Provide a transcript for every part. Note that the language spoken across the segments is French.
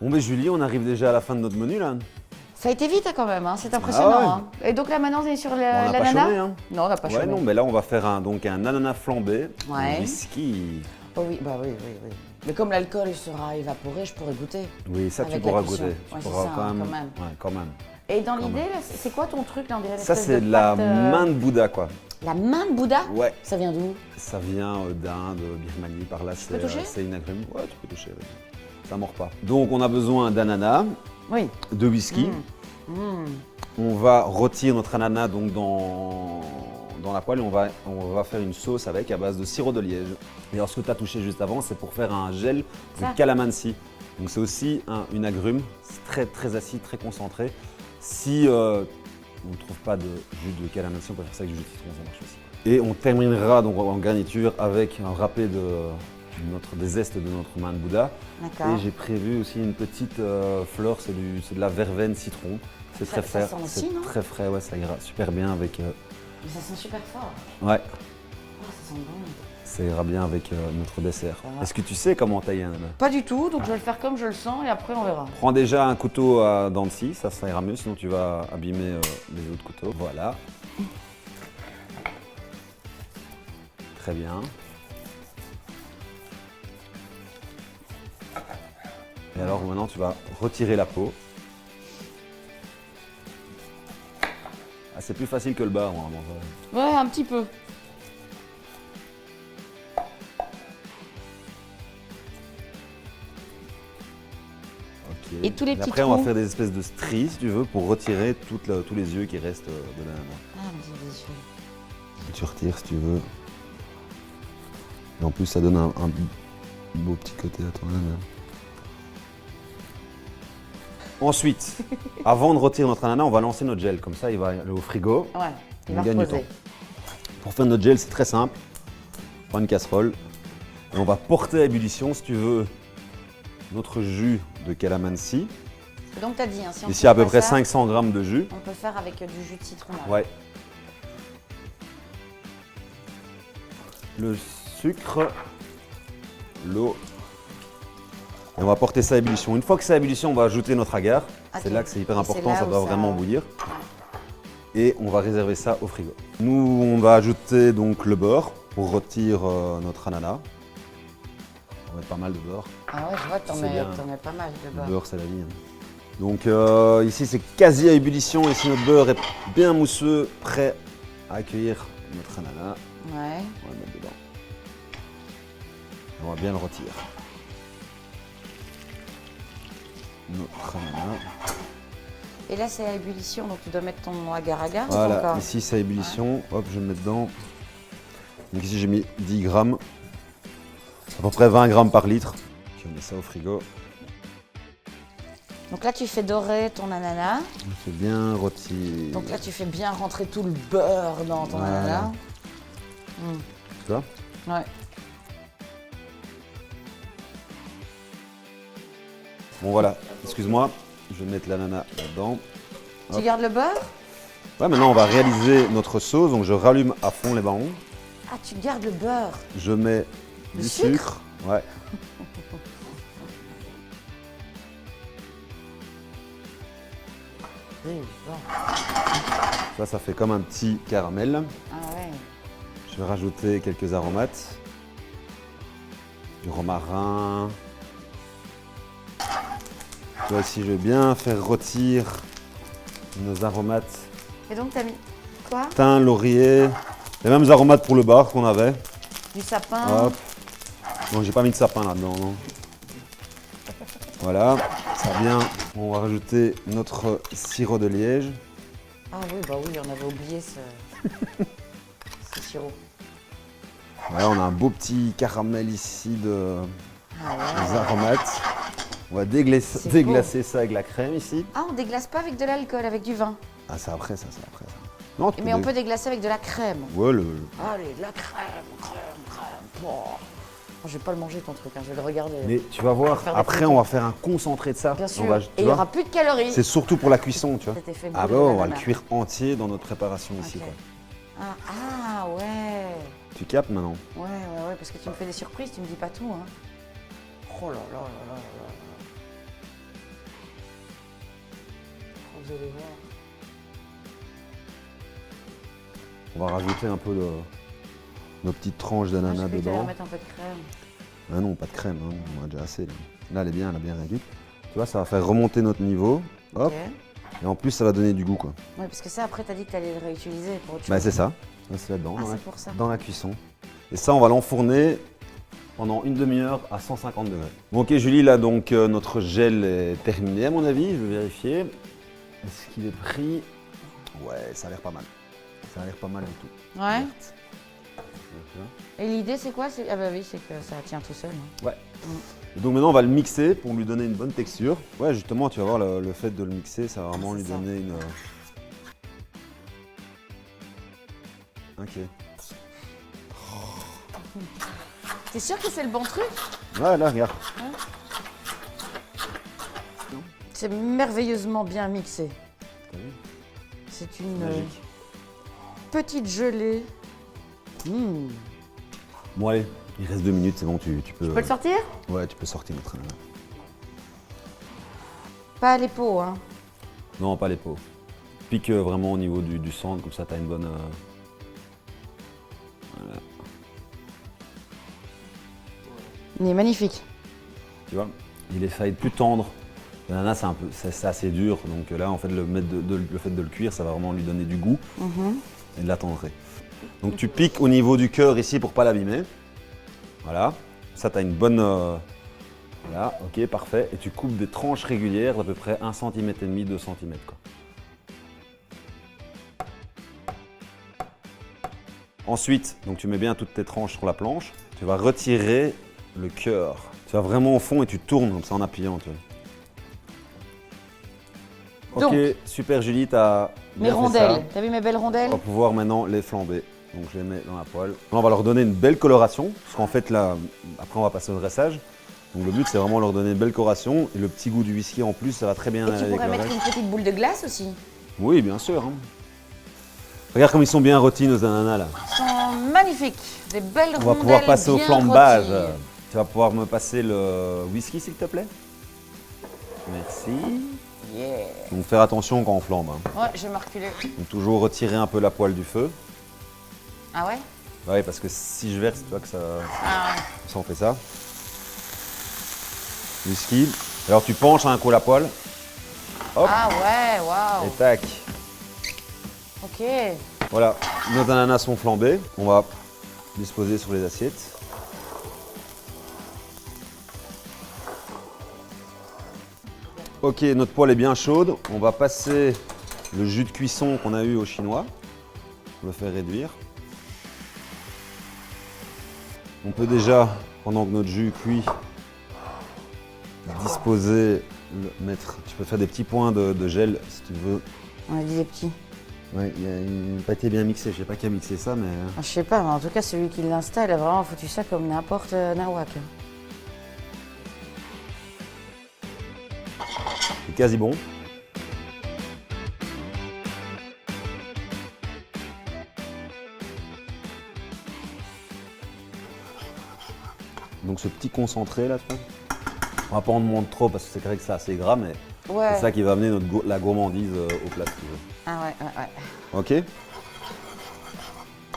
Bon, mais Julie, on arrive déjà à la fin de notre menu, là. Ça a été vite hein, quand même, hein. C'est impressionnant. Ah ouais. Hein. Et donc là maintenant on est sur On n'a pas l'ananas chômé, hein. Non, on n'a pas Ouais, chômé. non, mais là, on va faire un ananas flambé, Ouais. un whisky. Oh oui, bah oui, oui, oui. Mais comme l'alcool sera évaporé, je pourrais goûter. Oui, ça, tu Avec pourras la cuisson. goûter. Ouais, Tu c'est pourras ça, quand hein, même. quand même. Ouais, quand même. Et dans Quand l'idée, là, c'est quoi ton truc là? On dirait une Ça, espèce c'est de la pâte, main de Bouddha, quoi. La main de Bouddha? Ouais. Ça vient d'où? Ça vient d'Inde, Birmanie, par là. peux toucher C'est une agrume. Ouais, tu peux toucher. Ouais. Ça mord pas. Donc, on a besoin d'ananas, Oui. de whisky. On va rôtir notre ananas donc dans la poêle et on va faire une sauce avec à base de sirop de liège. Et alors, ce que tu as touché juste avant, c'est pour faire un gel Ça. de calamansi. Donc, c'est aussi une agrume. C'est très, très acide, très concentré. Si on ne trouve pas de jus de calamansi, on peut faire ça avec du jus de citron, ça marche aussi. Et on terminera donc en garniture avec un râpé des zestes de notre main de Bouddha. D'accord. Et j'ai prévu aussi une petite fleur, c'est de la verveine citron. C'est Ça- très ça frais. sent aussi, C'est non très frais, ouais, ça ira super bien avec. Mais ça sent super fort. Ouais, Oh, ça sent bon. ça ira bien avec notre dessert. Ça va. Est-ce que tu sais comment tailler un ananas? Pas du tout, donc je vais le faire comme je le sens et après on verra. Prends déjà un couteau à dents de scie, ça ira mieux, sinon tu vas abîmer les autres couteaux. Voilà. Très bien. Et alors maintenant tu vas retirer la peau. Ah, c'est plus facile que le bar, normalement. Ouais, un petit peu. Ok. Et tous les petits après, on va trous. faire des espèces de stries, si tu veux, pour retirer tous les yeux qui restent de l'ananas. Ah, mon Dieu, les yeux. Tu retires si tu veux. Et en plus, ça donne un beau petit côté à ton ananas. Ensuite, avant de retirer notre ananas, on va lancer notre gel. Comme ça, il va aller au frigo. Ouais, il On va gagne du reposer. temps. Pour faire notre gel, c'est très simple. On prend une casserole et on va porter à ébullition, si tu veux, notre jus de calamansi. Donc t'as dit, hein, si on Ici, à trouve peu pas près ça, 500 grammes de jus. on peut faire avec du jus de citron. Là. Ouais. Le sucre, l'eau. Et on va porter ça à ébullition. Une fois que c'est à ébullition, on va ajouter notre agar. Ok. C'est là que c'est hyper Et important, c'est là ça où doit ça- vraiment bouillir. Et on va réserver ça au frigo. Nous, on va ajouter donc le beurre pour rôtir notre ananas. On va mettre pas mal de beurre. Ah ouais, je vois que t'en C'est mets, bien. pas mal de Le beurre. beurre, c'est la vie. Hein. Donc ici, c'est quasi à ébullition. Ici, notre beurre est bien mousseux, prêt à accueillir notre ananas. Ouais. On va le mettre dedans. On va bien le rôtir. Notre ananas. Et là, c'est à ébullition, donc tu dois mettre ton agar-agar ou pas Voilà, encore ici c'est à ébullition. Hop, je le mets dedans. Donc ici j'ai mis 10 grammes. À peu près 20 grammes par litre. Puis on met ça au frigo. Donc là, tu fais dorer ton ananas. On fait bien rôtir. Donc là, tu fais bien rentrer tout le beurre dans ton Voilà. ananas. Tu vois? Ouais. Bon voilà, excuse-moi. Je vais mettre l'ananas là-dedans. Tu gardes le beurre? Ouais, maintenant on va réaliser notre sauce. Donc je rallume à fond les ballons. Ah, tu gardes le beurre. Je mets Du du sucre sucre. Ouais. Oui, bon. Ça fait comme un petit caramel. Ah ouais. Je vais rajouter quelques aromates. Du romarin. Tu vois, ici, je vais bien faire rôtir nos aromates. Et donc, t'as mis quoi? Thym, laurier. Les mêmes aromates pour le bar qu'on avait. Du sapin. Hop. Bon, j'ai pas mis de sapin là-dedans, non. Voilà, ça vient. On va rajouter notre sirop de liège. Ah oui, bah oui, on avait oublié ce sirop. Voilà, on a un beau petit caramel ici de Ah ouais. des aromates. On va C'est déglacer ça avec la crème ici. Ah, on déglace pas avec de l'alcool, avec du vin. Ah, c'est après ça, c'est après ça. Non, tu Mais on dé- peut déglacer avec de la crème. Ouais, Allez, de la crème. Oh. Je vais pas le manger ton truc, hein, je vais le regarder. Mais tu vas voir, faire des après frites. on va faire un concentré de ça. Bien On sûr. va- Et tu il n'y vois, aura plus de calories. c'est surtout pour la cuisson, tu vois. Cet effet Ah boule bah de on va le banane. cuire entier dans notre préparation ici. Ok. Quoi. Ah ouais. Tu captes maintenant? Ouais, parce que tu me fais des surprises, tu me dis pas tout. Hein. Oh là là là là là là. vous allez voir. On va rajouter un peu nos petites tranches d'ananas Je vais dedans. mettre un peu de crème. Ah non, pas de crème, hein, on en a déjà assez. Là, elle est bien, elle a bien réduite. Tu vois, ça va faire remonter notre niveau. Hop. Ok. Et en plus, ça va donner du goût, quoi. Ouais, parce que ça, après, t'as dit que t'allais le réutiliser pour autre chose. Bah, c'est ça. Là, c'est là-dedans, Ah, c'est pour ça. dans la cuisson. Et ça, on va l'enfourner pendant une demi-heure à 150 degrés. Bon, ok, Julie, là, donc, notre gel est terminé, à mon avis. Je vais vérifier. Est-ce qu'il est pris? Ouais, ça a l'air pas mal. Ça a l'air pas mal du tout. Ouais. Verte. Et l'idée, c'est quoi? Ah bah oui, c'est que ça tient tout seul. Hein. Ouais. Et donc maintenant, on va le mixer pour lui donner une bonne texture. Ouais, justement, tu vas voir, le fait de le mixer, ça va vraiment lui donner une... Ok. T'es sûr que c'est le bon truc? Ouais, là, regarde. C'est merveilleusement bien mixé. T'as vu? C'est une Magique. petite gelée. Mmh. Bon, allez, il reste 2 minutes, c'est bon, tu peux... Tu peux le sortir? Ouais, tu peux sortir notre ananas. Pas les pots, hein. Non, pas les peaux. Pique vraiment au niveau du centre, comme ça, t'as une bonne... Voilà. Il est magnifique. Tu vois, il est failli plus tendre. L'ananas, c'est assez dur, donc là, en fait, le fait de le cuire, ça va vraiment lui donner du goût et de la tendresse. Donc tu piques au niveau du cœur ici pour pas l'abîmer. Voilà, ça tu as une bonne... Voilà, ok, parfait. Et tu coupes des tranches régulières d'à peu près 1,5 cm, 2 cm. Quoi. Ensuite, donc tu mets bien toutes tes tranches sur la planche. Tu vas retirer le cœur. Tu vas vraiment au fond et tu tournes comme ça en appuyant. Tu vois. Ok, Donc, super Julie, t'as mes bien fait rondelles. ça. T'as vu mes belles rondelles? On va pouvoir maintenant les flamber. Donc je les mets dans la poêle. Là, on va leur donner une belle coloration, parce qu'en fait là, après on va passer au dressage. Donc le but c'est vraiment leur donner une belle coloration et le petit goût du whisky en plus, ça va très bien Et tu aller avec pourrais le mettre reste. une petite boule de glace aussi. Oui, bien sûr. Hein. Regarde comme ils sont bien rôtis nos ananas là. Ils sont magnifiques. Des belles rondelles. On va pouvoir passer au bien flambage. rôties. Tu vas pouvoir me passer le whisky s'il te plaît. Merci. Yeah. Donc faire attention quand on flambe. Hein. Ouais, je vais me reculer. Donc toujours retirer un peu la poêle du feu. Ah ouais? Oui, parce que si je verse, tu vois que ça... Ah ouais. Ça, on fait ça. Whisky. Alors tu penches un coup la poêle. Hop. Ah ouais, waouh. Et tac. Ok. Voilà, nos ananas sont flambés. On va disposer sur les assiettes. Ok, notre poêle est bien chaude. On va passer le jus de cuisson qu'on a eu au chinois. On le fait réduire. On peut déjà, pendant que notre jus cuit, disposer, mettre. Tu peux faire des petits points de gel si tu veux. On a dit des petits. Ouais, il n'a pas été bien mixé. Je sais pas qui a mixé ça, mais. Ah, je sais pas, mais en tout cas, celui qui l'installe a vraiment foutu ça comme n'importe nawak. C'est quasi bon. Donc ce petit concentré là, tu vois. On va pas en demander trop parce que c'est vrai que c'est assez gras, mais Ouais. c'est ça qui va amener la gourmandise au plat si tu veux. Ah ouais, ouais, ouais. Ok. Et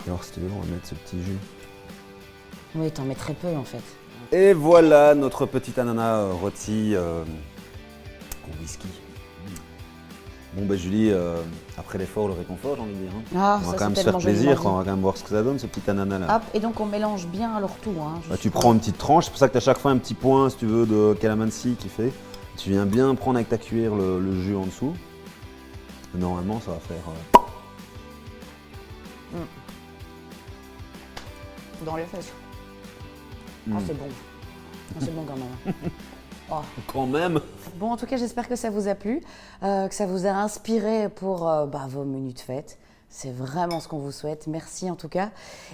alors si tu veux, on va mettre ce petit jus. Oui, t'en mets très peu en fait. Et voilà notre petit ananas rôti au whisky. Bon ben Julie, après l'effort, le réconfort j'ai envie de dire. Hein. Ah, On va ça, quand même c'est se faire tellement joliment plaisir, dit. quoi. On va quand même voir ce que ça donne ce petit ananas là. Hop, et donc on mélange bien alors tout. Hein, Bah, tu prends une petite tranche, c'est pour ça que tu as chaque fois un petit point si tu veux de calamansi qui fait. Tu viens bien prendre avec ta cuillère le jus en dessous. Normalement ça va faire... Dans les fesses. Mm. Ah, c'est bon. Ah, c'est bon quand même. Oh. Quand même. Bon, en tout cas, j'espère que ça vous a plu, que ça vous a inspiré pour vos menus de fête. C'est vraiment ce qu'on vous souhaite. Merci en tout cas.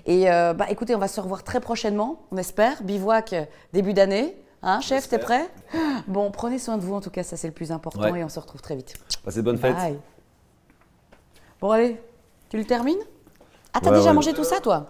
Et écoutez, on va se revoir très prochainement, on espère. Bivouac début d'année. Hein, chef, t'es prêt? Bon, prenez soin de vous en tout cas, ça c'est le plus important Ouais. et on se retrouve très vite. Passez de bonnes fêtes. Bye. Bon allez, tu le termines? Ah, t'as Ouais, déjà ouais. mangé tout ça toi?